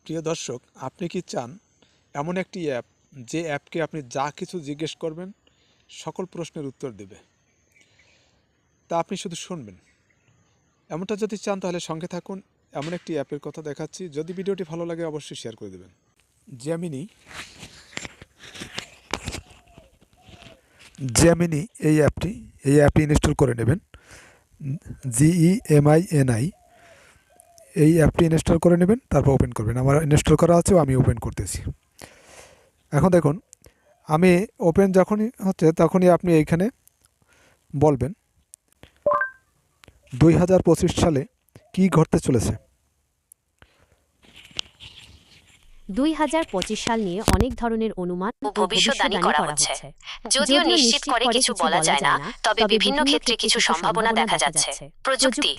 প্রিয় দর্শক, আপনি কি চান এমন একটি অ্যাপ যে অ্যাপকে আপনি যা কিছু জিজ্ঞেস করবেন সকল প্রশ্নের উত্তর দেবে? তা আপনি শুধু শুনবেন। এমনটা যদি চান তাহলে সঙ্গে থাকুন, এমন একটি অ্যাপের কথা দেখাচ্ছি। যদি ভিডিওটি ভালো লাগে অবশ্যই শেয়ার করে দেবেন। জেমিনি এই অ্যাপটি ইনস্টল করে নেবেন। GEMINI এই অ্যাপটি ইনস্টল করে নেবেন, তারপর ওপেন করবেন। আমার ইনস্টল করা আছে, আমি ওপেন করতেছি। এখন দেখুন, আমি ওপেন যখনই হচ্ছে তখনই আপনি এইখানে বলবেন 2025 সালে কি ঘটতে চলেছে। 2025 সাল নিয়ে অনেক ধরনের অনুমান ও ভবিষ্যদ্বাণী করা হচ্ছে। যদিও নিশ্চিত করে কিছু বলা যায় না, তবে বিভিন্ন ক্ষেত্রে কিছু সম্ভাবনা দেখা যাচ্ছে। প্রযুক্তি,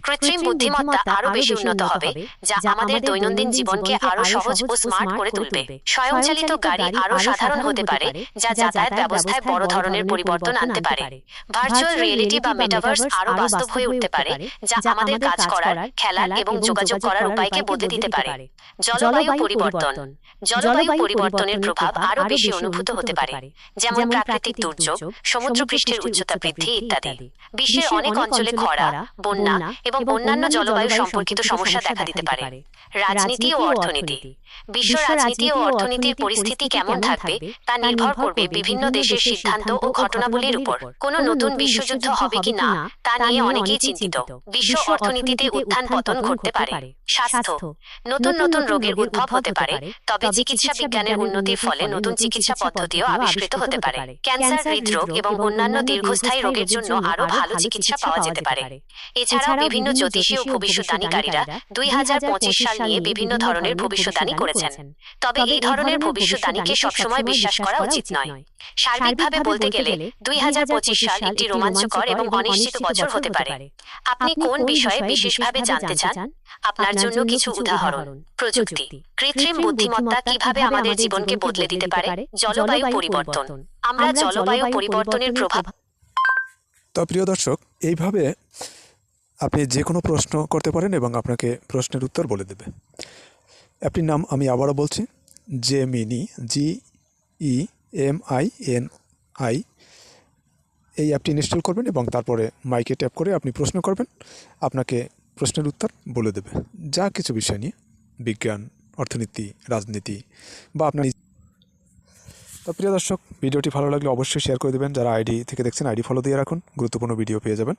কৃত্রিম বুদ্ধিমত্তা আরো বেশি উন্নত হবে, যা আমাদের দৈনন্দিন জীবনকে আরো সহজ ও স্মার্ট করে তুলবে। স্বয়ংচালিত গাড়ি আরো সাধারণ হতে পারে, যা যাতায়াত ব্যবস্থায় বড় ধরনের পরিবর্তন আনতে পারে। ভার্চুয়াল রিয়েলিটি বা মেটাভার্স আরো বাস্তব হয়ে উঠতে পারে, যা আমাদের কাজ করার, খেলার এবং যোগাযোগ করার উপায়কে বদলে দিতে পারে। জলবায়ু পরিবর্তনের প্রভাব আরো বেশি অনুভূত হতে পারে, যেমন প্রাকৃতিক দুর্যোগ, সমুদ্রপৃষ্ঠের উচ্চতা বৃদ্ধি ইত্যাদি। বিশ্বের অনেক অঞ্চলে খরা, বন্যা এবং অন্যান্য জলবায়ু সম্পর্কিত সমস্যা দেখা দিতে পারে। রাজনীতি ও অর্থনীতি, বিশ্ব রাজনীতি ও অর্থনীতির পরিস্থিতি কেমন থাকবে তা নির্ভর করবে বিভিন্ন দেশের সিদ্ধান্ত ও ঘটনাবলীর উপর। কোনো নতুন বিশ্বযুদ্ধ হবে কি না তা নিয়ে অনেকেই চিন্তিত। বিশ্ব অর্থনীতিতে উত্থান পতন ঘটতে পারে। স্বাস্থ্য, নতুন নতুন রোগের উদ্ভব হতে পারে, তবে চিকিৎসা বিজ্ঞানের উন্নতির ফলে নতুন চিকিৎসা পদ্ধতিও আবিষ্কৃত হতে পারে। ক্যান্সার, হৃদরোগ এবং অন্যান্য দীর্ঘস্থায়ী রোগের জন্য আরো ভালো চিকিৎসা পাওয়া যেতে পারে। এছাড়াও বিভিন্ন জ্যোতিষী ও ভবিষ্যদ্বাণীকারীরা 2025 সাল নিয়ে বিভিন্ন ধরনের ভবিষ্যদ্বাণী করেছেন। তবে এই ধরনের ভবিষ্যদ্বাণীকে সবসময় বিশ্বাস করা উচিত নয়। সার্বিকভাবে বলতে গেলে 2025 সাল একটি রোমাঞ্চকর এবং অনিশ্চিত বছর হতে পারে। আপনি কোন বিষয়ে বিশেষভাবে জানতে চান? আপনার জন্য কিছু উদাহরণ। প্রযুক্তি, কৃত্রিম বুদ্ধিমত্তা কিভাবে আমাদের জীবনকে বদলে দিতে পারে। জলবায়ু পরিবর্তন, আমরা জলবায়ু পরিবর্তনের প্রভাব। তো প্রিয় দর্শক, এইভাবে আপনি যে কোনো প্রশ্ন করতে পারেন এবং আপনাকে প্রশ্নের উত্তর বলে দেবে। অ্যাপটির নাম আমি আবারও বলছি, জেমিনি, GEMINI। এই অ্যাপটি ইনস্টল করবেন এবং তারপরে মাইকে ট্যাপ করে আপনি প্রশ্ন করবেন, আপনাকে প্রশ্নের উত্তর বলে দেবে, যা কিছু বিষয় নিয়ে, বিজ্ঞান, অর্থনীতি, রাজনীতি বা আপনার। তো প্রিয় দর্শক, ভিডিওটি ভালো লাগলে অবশ্যই শেয়ার করে দেবেন। যারা আইডি থেকে দেখছেন আইডি ফলো দিয়ে রাখুন, গুরুত্বপূর্ণ ভিডিও পেয়ে যাবেন।